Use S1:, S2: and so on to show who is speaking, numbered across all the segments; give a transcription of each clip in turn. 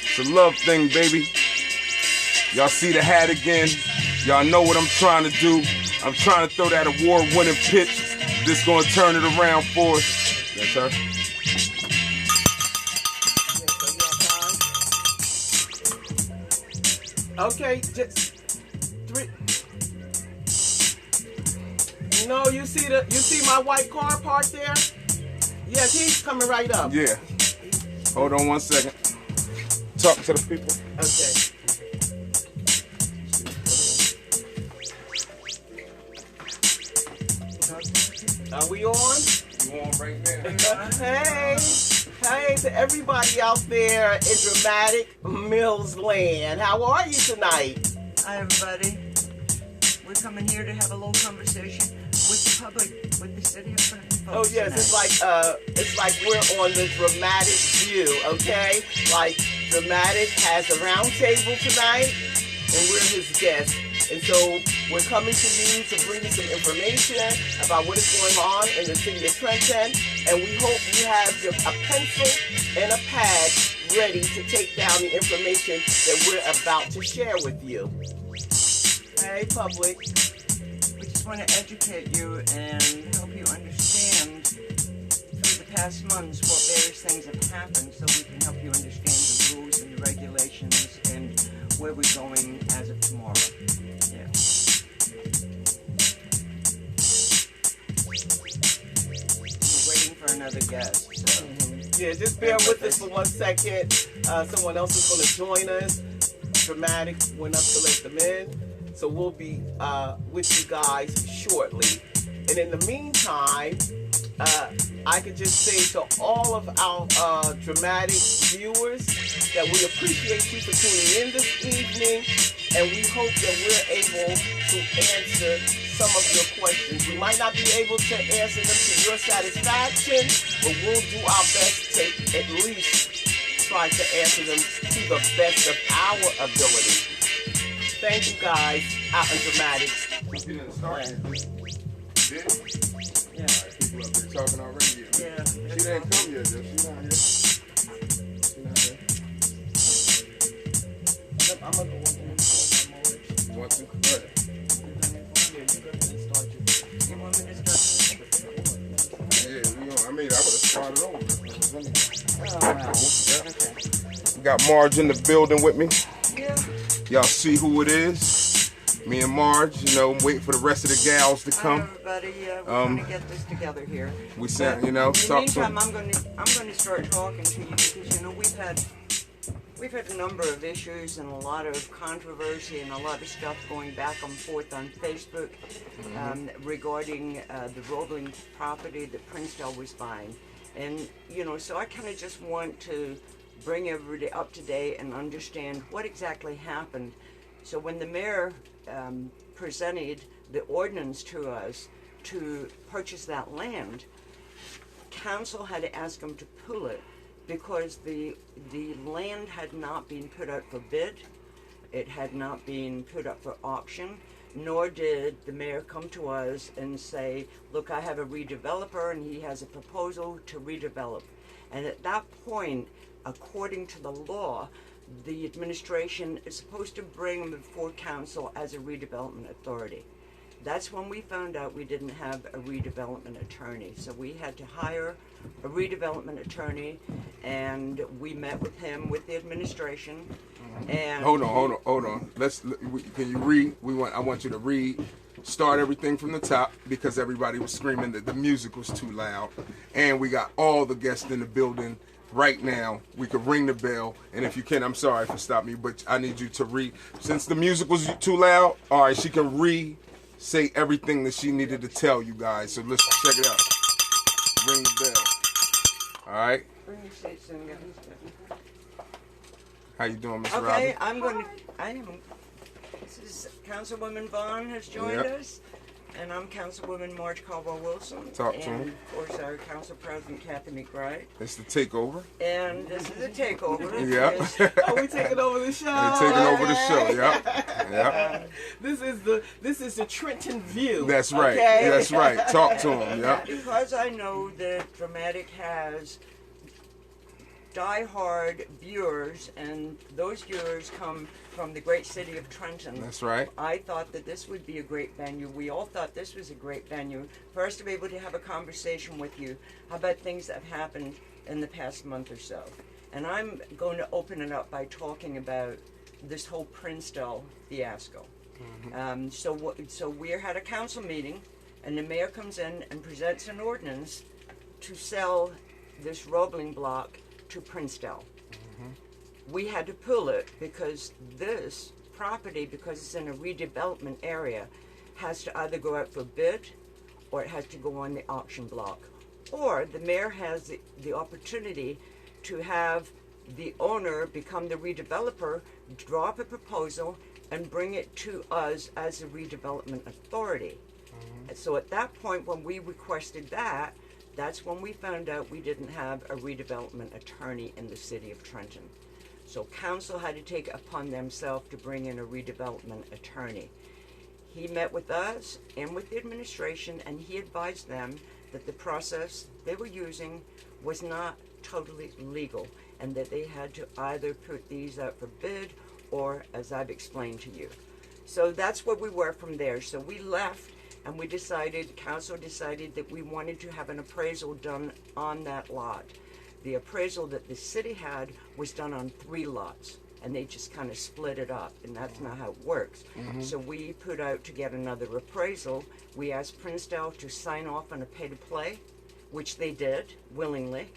S1: It's a love thing, baby. Y'all see the hat again. Y'all know what I'm trying to do. I'm trying to throw that award-winning pitch. This gonna turn it around for us. That's her.
S2: Okay, just three. No, you see my white car parked there? Yes, he's coming right up.
S1: Yeah. Hold on 1 second. Talk to the people.
S2: Okay. Are we on?
S1: You on right now?
S2: Hey to everybody out there in dramatic Mills Land. How are you tonight?
S3: Hi, everybody. We're coming here to have a little conversation with the public, with the city of Trenton folks.
S2: Oh yes, it's like we're on the Dramatic View, okay? Like Dramatic has a round table tonight, and we're his guests. And so we're coming to you to bring you some information about what is going on in the city of Trenton. And we hope you have a pencil and a pad ready to take down the information that we're about to share with you. Hey, public.
S3: We just want to educate you and help you understand through the past months what various things have happened so we can help you understand the rules and the regulations and where we're going as of tomorrow. Yeah. We're waiting for another guest. So.
S2: Yeah, just bear with us for 1 second. Someone else is going to join us. Dramatic went up to let them in. So we'll be with you guys shortly. And in the meantime, I could just say to all of our dramatic viewers that we appreciate you for tuning in this evening, and we hope that we're able to answer some of your questions. We might not be able to answer them to your satisfaction, but we'll do our best to at least try to answer them to the best of our ability. Thank you guys out in Dramatics.
S1: You didn't start. Did?
S3: Yeah.
S1: All right, people up there talking already.
S3: Yeah.
S1: She didn't come yet, though. She's not here. She's not here.
S2: I'm going to go over and call my Marge.
S1: You want to? Go ahead.
S2: Yeah, you go ahead and start your...
S3: You want me to start?
S1: Yeah, we on. I mean, I would have started over.
S3: Oh, wow. Okay.
S1: We got Marge in the building with me.
S3: Yeah.
S1: Y'all see who it is? Me and Marge, you know, waiting for the rest of the gals to
S3: Hi,
S1: come.
S3: everybody. We're going to get this together here.
S1: We said,
S3: But
S1: you know,
S3: in the
S1: talk
S3: meantime,
S1: to
S3: I'm going to start talking to you because you know we've had a number of issues and a lot of controversy and a lot of stuff going back and forth on Facebook regarding the rolling property that Princedale was buying, and you know, so I kind of just want to bring everybody up to date and understand what exactly happened. So when the mayor presented the ordinance to us to purchase that land, council had to ask them to pull it because the land had not been put out for bid, it had not been put up for auction, nor did the mayor come to us and say, look, I have a redeveloper and he has a proposal to redevelop. And at that point, according to the law, the administration is supposed to bring them before council as a redevelopment authority. That's when we found out we didn't have a redevelopment attorney. So we had to hire a redevelopment attorney, and we met with him, with the administration. And
S1: hold on. Can you read? I want you to read. Start everything from the top because everybody was screaming that the music was too loud, and we got all the guests in the building right now. We could ring the bell, and if you can, I'm sorry for stopping you, but I need you to read. Since the music was too loud, all right, she can say everything that she needed to tell you guys. So let's check it out. Ring the bell. All right.
S3: Bring your seats in, guys.
S1: How you doing, Miss
S3: Okay,
S1: Robin?
S3: This is Councilwoman Vaughn has joined us, and I'm Councilwoman Marge Caldwell Wilson.
S1: Talk to
S3: and
S1: him.
S3: of course our Council President Kathy McBride.
S1: It's the takeover.
S3: And this is a takeover.
S1: Yeah.
S2: Oh, we taking over the show.
S1: They're taking over the show. Yep.
S2: This is the Trenton View.
S1: That's right.
S2: Okay?
S1: That's right. Talk to him. Yep.
S3: Because I know that Dramatic has die-hard viewers, and those viewers come from the great city of Trenton.
S1: That's right.
S3: I thought that this would be a great venue. We all thought this was a great venue for us to be able to have a conversation with you about things that have happened in the past month or so. And I'm going to open it up by talking about this whole Princedale fiasco. So we had a council meeting, and the mayor comes in and presents an ordinance to sell this rolling block to Princedale. We had to pull it because this property, because it's in a redevelopment area, has to either go out for bid or it has to go on the auction block. Or the mayor has the opportunity to have the owner become the redeveloper, draw up a proposal, and bring it to us as a redevelopment authority. So at that point, when we requested that, that's when we found out we didn't have a redevelopment attorney in the city of Trenton. So council had to take it upon themselves to bring in a redevelopment attorney. He met with us and with the administration, and he advised them that the process they were using was not totally legal, and that they had to either put these out for bid or, as I've explained to you. So that's where we were from there. So we left, and we decided, council decided that we wanted to have an appraisal done on that lot. The appraisal that the city had was done on 3 lots, and they just kind of split it up, and that's not how it works. So we put out to get another appraisal. We asked Princedale to sign off on a pay-to-play, which they did willingly,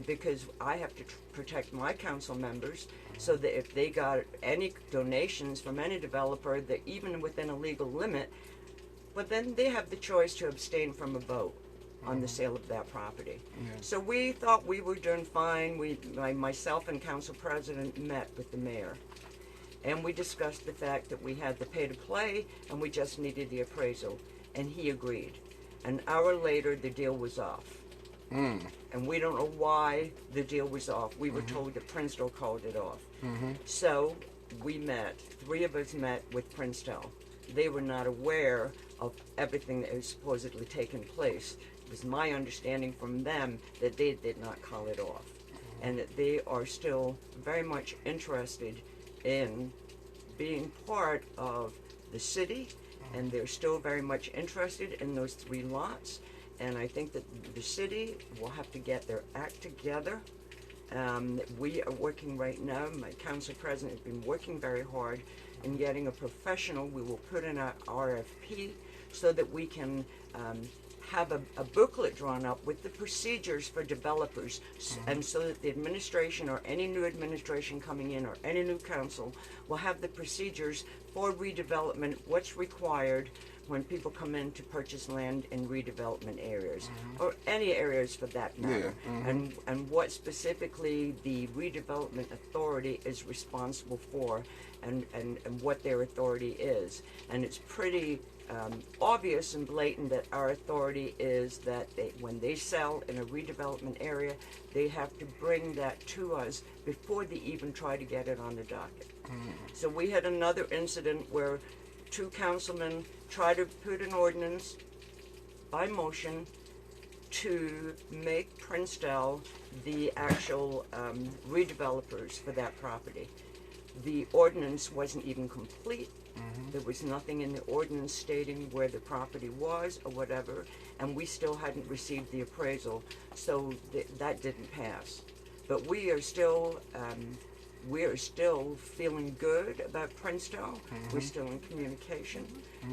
S3: because I have to protect my council members, so that if they got any donations from any developer, that even within a legal limit, but then they have the choice to abstain from a vote on the sale of that property. So we thought we were doing fine. Myself and council president met with the mayor, and we discussed the fact that we had the pay-to-play and we just needed the appraisal, and he agreed. An hour later, the deal was off. And we don't know why the deal was off. We were told that Princedale called it off. So we met, 3 of us met with Princedale. They were not aware of everything that was supposedly taken place. It was my understanding from them that they did not call it off, and that they are still very much interested in being part of the city, and they're still very much interested in those 3 lots. And I think that the city will have to get their act together. We are working right now. My council president has been working very hard in getting a professional. We will put in our RFP so that we can have a booklet drawn up with the procedures for developers, and so that the administration or any new administration coming in or any new council will have the procedures for redevelopment, what's required when people come in to purchase land in redevelopment areas, or any areas for that matter, and what specifically the redevelopment authority is responsible for, and what their authority is. And it's pretty obvious and blatant that our authority is that when they sell in a redevelopment area, they have to bring that to us before they even try to get it on the docket. So we had another incident where 2 councilmen tried to put an ordinance by motion to make Princedale the actual redevelopers for that property. The ordinance wasn't even complete. There was nothing in the ordinance stating where the property was or whatever, and we still hadn't received the appraisal, so that didn't pass. But we are still feeling good about Princedale. We're still in communication,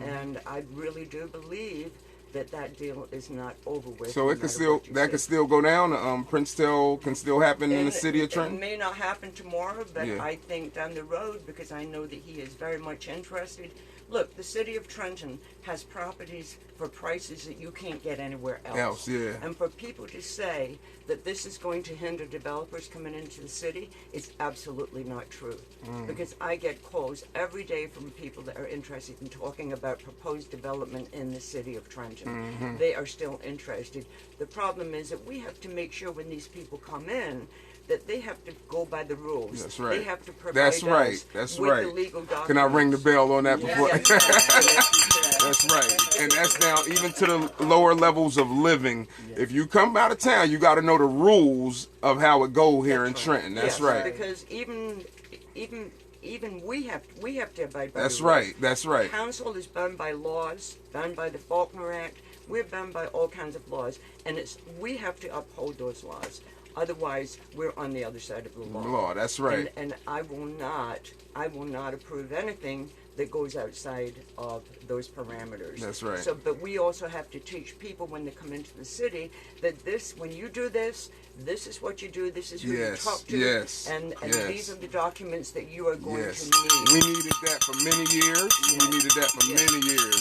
S3: and I really do believe that deal is not over with.
S1: So it could still go down. Princedale can still happen in the city of Trenton.
S3: It may not happen tomorrow, but I think down the road, because I know that he is very much interested. Look, the city of Trenton has properties for prices that you can't get anywhere else. And for people to say that this is going to hinder developers coming into the city, it's absolutely not true. Because I get calls every day from people that are interested in talking about proposed development in the city of Trenton. They are still interested. The problem is that we have to make sure when these people come in that they have to go by the rules.
S1: That's right.
S3: They have to provide
S1: That's right.
S3: us
S1: That's
S3: with
S1: right.
S3: the legal documents.
S1: Can I ring the bell on that before?
S3: Yes, you can. Yes, you can.
S1: That's right. And that's down even to the lower levels of living. If you come out of town, you got to know the rules of how it go here in Trenton. That's
S3: Yes,
S1: right.
S3: Because even we have to abide by
S1: That's
S3: the rules.
S1: right. That's right.
S3: Council is bound by laws, bound by the Faulkner Act. We're bound by all kinds of laws, and we have to uphold those laws. Otherwise, we're on the other side of the law.
S1: That's right.
S3: And I will not approve anything that goes outside of those parameters.
S1: That's right.
S3: So, but we also have to teach people when they come into the city that when you do this is what you do. This is who you talk to.
S1: Yes.
S3: And
S1: Yes.
S3: these are the documents that you are going
S1: Yes.
S3: to need.
S1: We needed that for many years. We needed that for many years.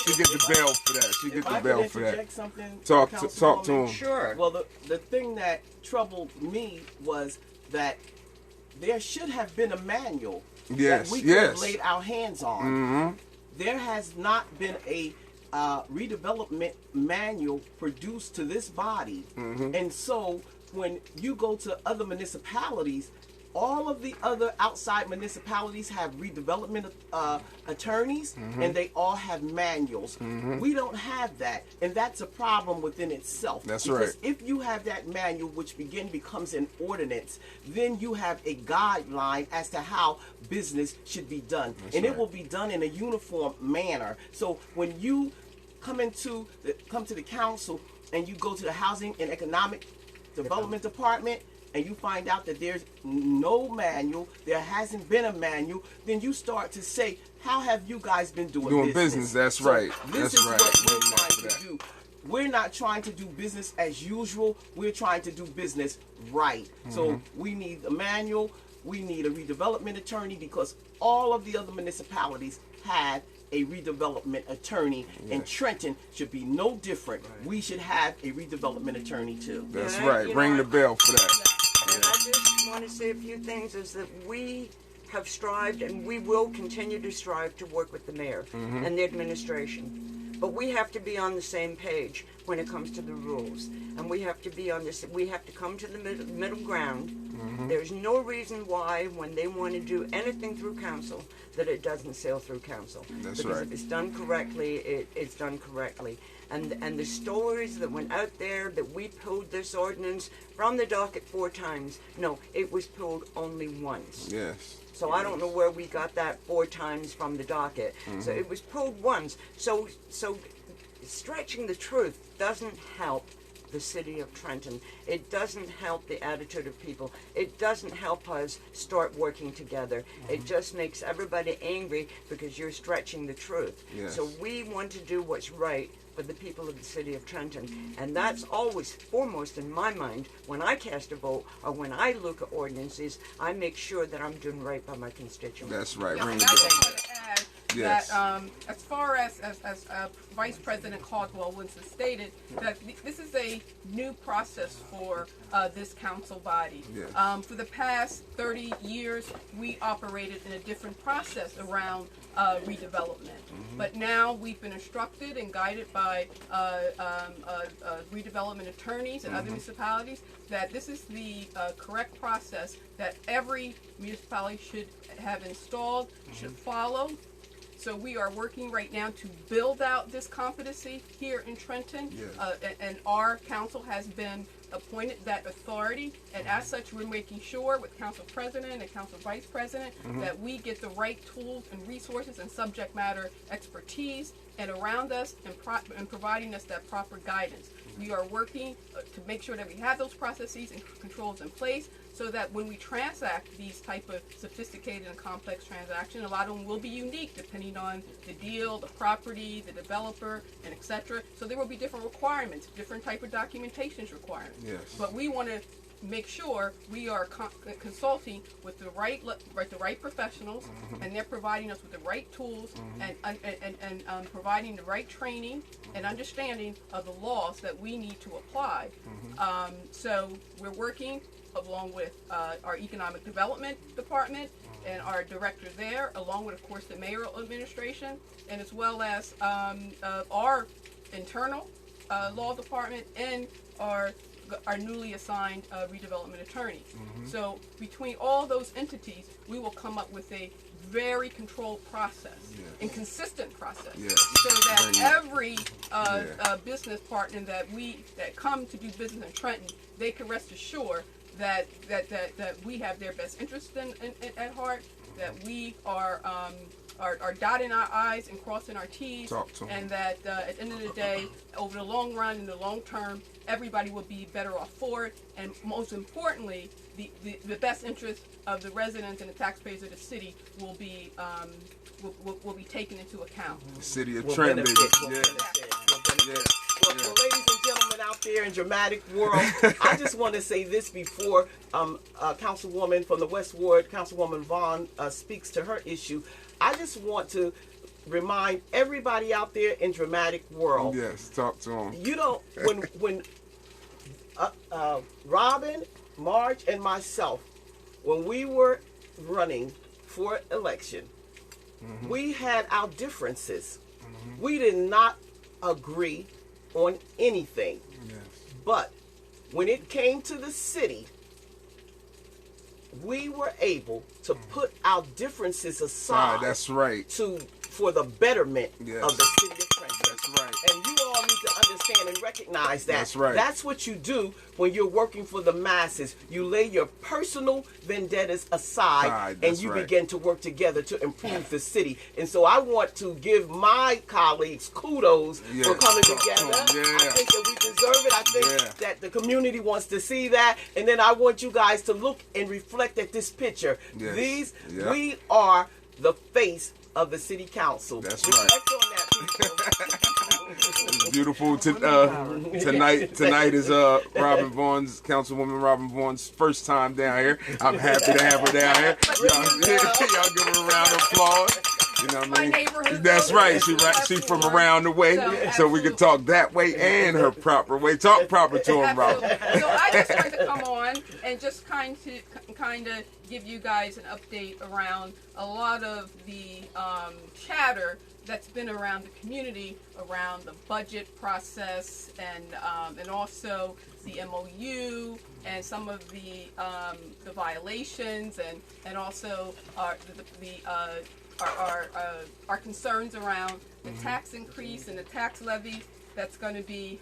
S1: She get the bell for that. She get the bell for that.
S2: Interject something,
S1: Talk to
S2: Councilwoman?
S1: him.
S3: Sure.
S2: Well, the thing that troubled me was that there should have been a manual
S1: Yes.
S2: that we could have
S1: Yes.
S2: laid our hands on.
S1: Mm-hmm.
S2: There has not been a redevelopment manual produced to this body.
S1: Mm-hmm.
S2: And so when you go to other municipalities, all of the other outside municipalities have redevelopment attorneys, and they all have manuals. We don't have that, and that's a problem within itself.
S1: That's
S2: because
S1: right.
S2: if you have that manual, which becomes an ordinance, then you have a guideline as to how business should be done, and it will be done in a uniform manner. So when you come to the council and you go to the Housing and Economic Development Department, and you find out that there's no manual, there hasn't been a manual, then you start to say, how have you guys been doing
S1: business? That's
S2: So
S1: right.
S2: This
S1: That's
S2: is
S1: right.
S2: what we're
S1: Amen
S2: trying
S1: for
S2: to
S1: that.
S2: do. We're not trying to do business as usual. We're trying to do business right. So we need a manual. We need a redevelopment attorney, because all of the other municipalities have a redevelopment attorney, and Trenton should be no different. We should have a redevelopment attorney too.
S1: That's
S3: Yeah,
S1: right.
S3: you
S1: Ring
S3: know,
S1: the bell for that.
S3: And I just want to say a few things is that we have strived and we will continue to strive to work with the mayor and the administration. But we have to be on the same page when it comes to the rules. And we have to be on this, we have to come to the middle ground. There's no reason why when they want to do anything through council that it doesn't sail through council.
S1: That's
S3: because
S1: right.
S3: if it's done correctly, it's done correctly. And the stories that went out there that we pulled this ordinance from the docket 4 times, no, it was pulled only once.
S1: Yes.
S3: So I don't know where we got that 4 times from the docket. So it was pulled once. So stretching the truth doesn't help the city of Trenton. It doesn't help the attitude of people. It doesn't help us start working together. It just makes everybody angry because you're stretching the truth.
S1: Yes.
S3: So we want to do what's right for the people of the city of Trenton. And that's always foremost in my mind. When I cast a vote or when I look at ordinances, I make sure that I'm doing right by my constituents.
S1: That's right.
S4: Yeah,
S1: Ring
S4: and
S1: the
S4: I
S1: bell.
S4: just want to add
S1: Yes.
S4: that as far as Vice President Caldwell Winston stated, that this is a new process for this council body.
S1: Yes.
S4: For the past 30 years, we operated in a different process around redevelopment. But now we've been instructed and guided by redevelopment attorneys and other municipalities that this is the correct process that every municipality should have installed, should follow. So we are working right now to build out this competency here in Trenton,
S1: Yes.
S4: and our council has been appointed that authority, and as such we're making sure with council president and council vice president that we get the right tools and resources and subject matter expertise and around us and providing us that proper guidance. We are working to make sure that we have those processes and controls in place so that when we transact these type of sophisticated and complex transactions, a lot of them will be unique depending on the deal, the property, the developer, and etc. So there will be different requirements, different type of documentations requirements.
S1: Yes.
S4: But we want to make sure we are consulting with the right professionals, and they're providing us with the right tools and providing the right training and understanding of the laws that we need to apply. So we're working along with our economic development department and our director there, along with, of course, the mayoral administration, and as well as our internal law department and our our newly assigned redevelopment attorney. So between all those entities, we will come up with a very controlled process and consistent process, so that every business partner that come to do business in Trenton, they can rest assured that we have their best interest at heart, that we are dotting our I's and crossing our T's, and that at the end of the day, over the long run, in the long term, everybody will be better off for it, and most importantly, the best interest of the residents and the taxpayers of the city will be taken into account.
S1: The city of Trenton,
S2: Well, ladies and gentlemen out there in dramatic world, I just want to say this before Councilwoman from the West Ward, Councilwoman Vaughn, speaks to her issue. I just want to remind everybody out there in dramatic world.
S1: Yes, talk to them.
S2: You don't, when Robin, Marge, and myself, when we were running for election, we had our differences. We did not agree on anything. But when it came to the city, we were able to put our differences aside.
S1: That's right.
S2: For the betterment of the city of Trenton.
S1: That's right.
S2: And you all need to understand and recognize that.
S1: That's right.
S2: That's what you do when you're working for the masses. You lay your personal vendettas aside and you begin to work together to improve the city. And so I want to give my colleagues kudos for coming together. I think that we deserve it. I think that the community wants to see that. And then I want you guys to look and reflect at this picture. We are the face of the city council.
S1: That's
S2: Reflect
S1: right.
S2: on that, people.
S1: Beautiful. Tonight is Councilwoman Robin Vaughn's first time down here. I'm happy to have her down here. Y'all give her a round of applause. You know what I mean? That's right. She's from around the way, so we can talk that way and her proper way. Talk proper to him, Robin.
S4: So I just wanted to come on and just kind of give you guys an update around a lot of the chatter that's been around the community around the budget process and also the MOU and some of the violations and also our concerns around the tax increase and the tax levy that's going to be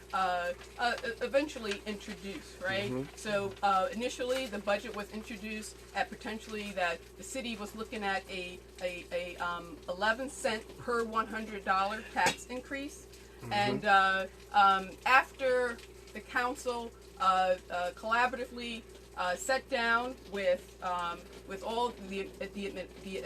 S4: eventually introduced, right? So initially, the budget was introduced at potentially that the city was looking at a 11-cent per $100 tax increase, and after the council collaboratively sat down with all the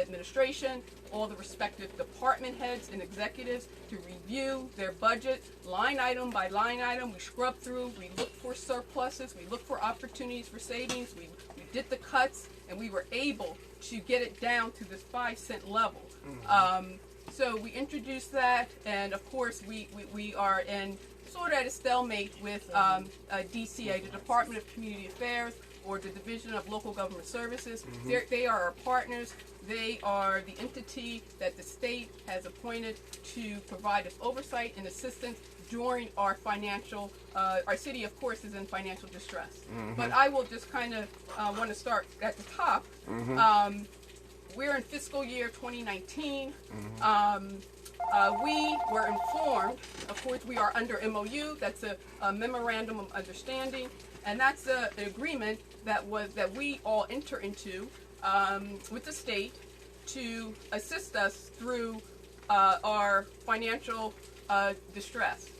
S4: administration, all the respective department heads and executives to review their budget line item by line item. We scrubbed through, we looked for surpluses, we looked for opportunities for savings, we did the cuts, and we were able to get it down to this 5-cent level. So we introduced that, and of course we are in sort of at a stalemate with DCA, the Department of Community Affairs, or the Division of Local Government Services. They are our partners. They are the entity that the state has appointed to provide us oversight and assistance during our financial, our city, of course, is in financial distress. But I will just kind of want to start at the top. We're in fiscal year 2019. We were informed, of course, we are under MOU, that's a memorandum of understanding, and that's an agreement that we all enter into with the state to assist us through our financial distress.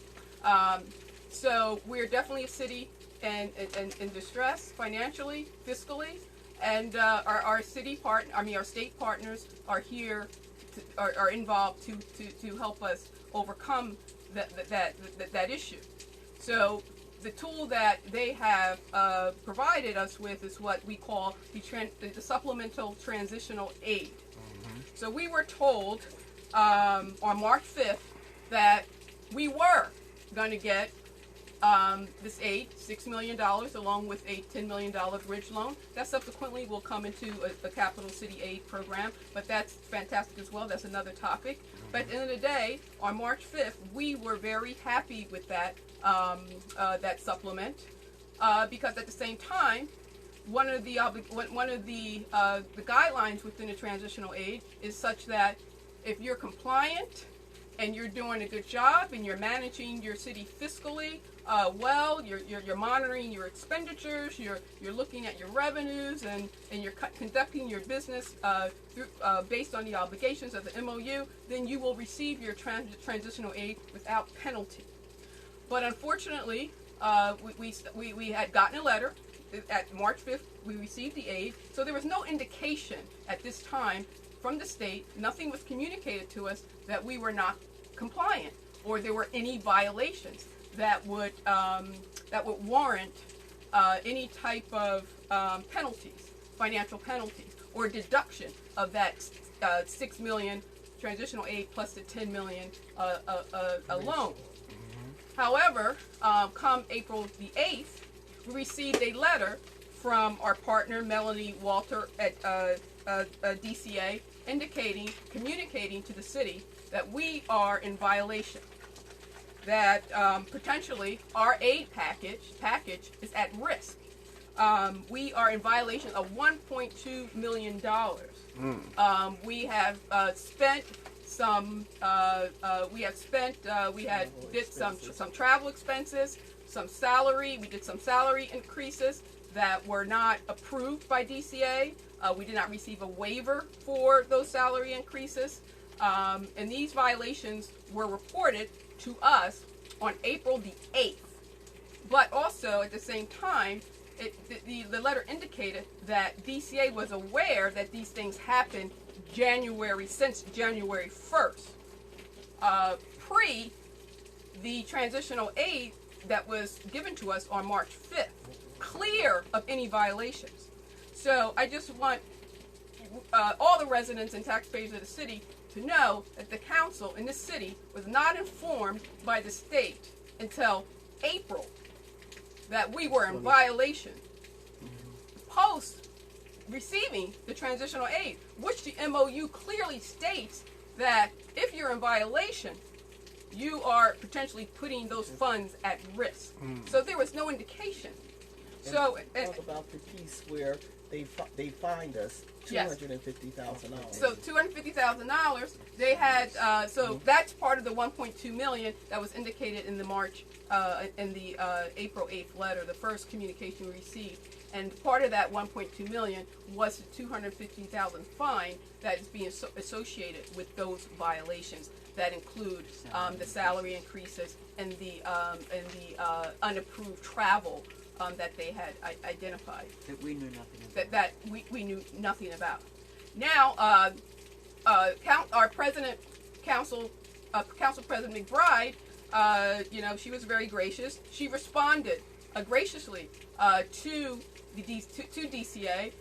S4: So we're definitely a city in distress financially, fiscally, and our state partners are here, are involved to help us overcome that issue. So the tool that they have provided us with is what we call the supplemental transitional aid. So we were told on March 5th that we were going to get this aid, $6 million, along with a $10 million bridge loan. That subsequently will come into a capital city aid program, but that's fantastic as well. That's another topic. But at the end of the day, on March 5th, we were very happy with that supplement. because at the same time, one of the guidelines within the transitional aid is such that if you're compliant and you're doing a good job and you're managing your city fiscally well, you're monitoring your expenditures, you're looking at your revenues, and you're conducting your business based on the obligations of the MOU, then you will receive your transitional aid without penalty. But unfortunately, we had gotten a letter at March 5th. We received the aid, so there was no indication at this time from the state. Nothing was communicated to us that we were not compliant or there were any violations that would warrant any type of penalties, financial penalties, or deduction of that $6 million transitional aid plus the $10 million loan. However, come April the 8th, we received a letter from our partner Melanie Walter at DCA, communicating to the city that we are in violation, that potentially our aid package is at risk. We are in violation of $1.2 million. We have spent some. Did some travel expenses, some salary. We did some salary increases that were not approved by DCA. We did not receive a waiver for those salary increases, and these violations were reported to us on April the 8th. But also at the same time, the letter indicated that DCA was aware that these things happened since January 1st, pre the transitional aid that was given to us on March 5th, clear of any violations. So I just want all the residents and taxpayers of the city to know that the council in the city was not informed by the state until April that we were in violation post receiving the transitional aid, which the MOU clearly states that if you're in violation, you are potentially putting those funds at risk. So there was no indication. So
S2: talk about the piece where they fined us $250,000.
S4: So $250,000. They had so that's part of the 1.2 million that was indicated in the April 8th letter, the first communication we received. And part of that 1.2 million was the 250,000 fine that is being associated with those violations that include the salary increases and the unapproved travel that they had identified.
S3: That we knew nothing about.
S4: That we knew nothing about. Now, our Council President McBride, she was very gracious. She responded graciously to DCA,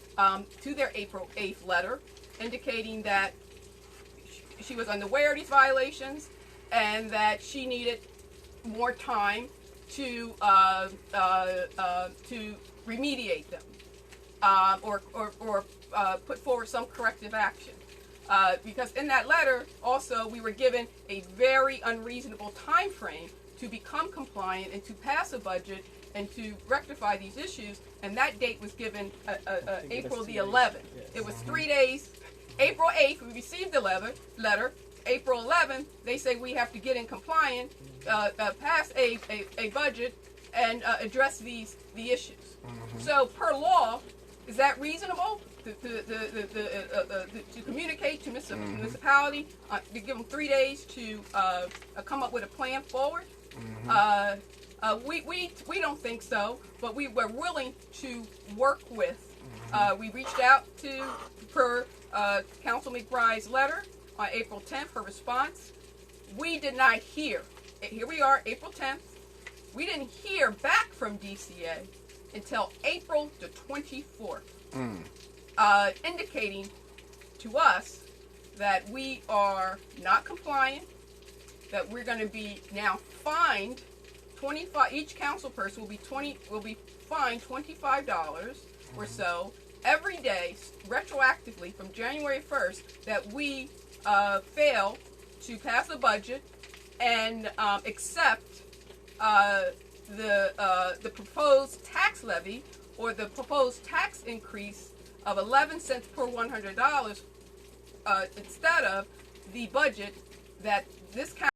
S4: to their April 8th letter, indicating that she was unaware of these violations and that she needed more time to remediate them, or put forward some corrective action. Because in that letter, also, we were given a very unreasonable time frame to become compliant and to pass a budget and to rectify these issues, and that date was given April the 11th.
S2: Yes.
S4: It was 3 days. April 8th, we received the letter. April 11th, they say we have to get in compliant, pass a budget, and address the issues. So, per law, is that reasonable to communicate to municipality, to give them 3 days to come up with a plan forward? We don't think so, but we were willing to work with. We reached out per Council McBride's letter on April 10th for response. We did not hear. Here we are, April 10th. We didn't hear back from DCA until April the 24th, indicating to us that we are not compliant, that we're going to be now fined 25. Each council person will be fined $25 or so every day, retroactively from January 1st, that we fail to pass a budget and accept the proposed tax levy or the proposed tax increase of 11 cents per $100 instead of the budget that this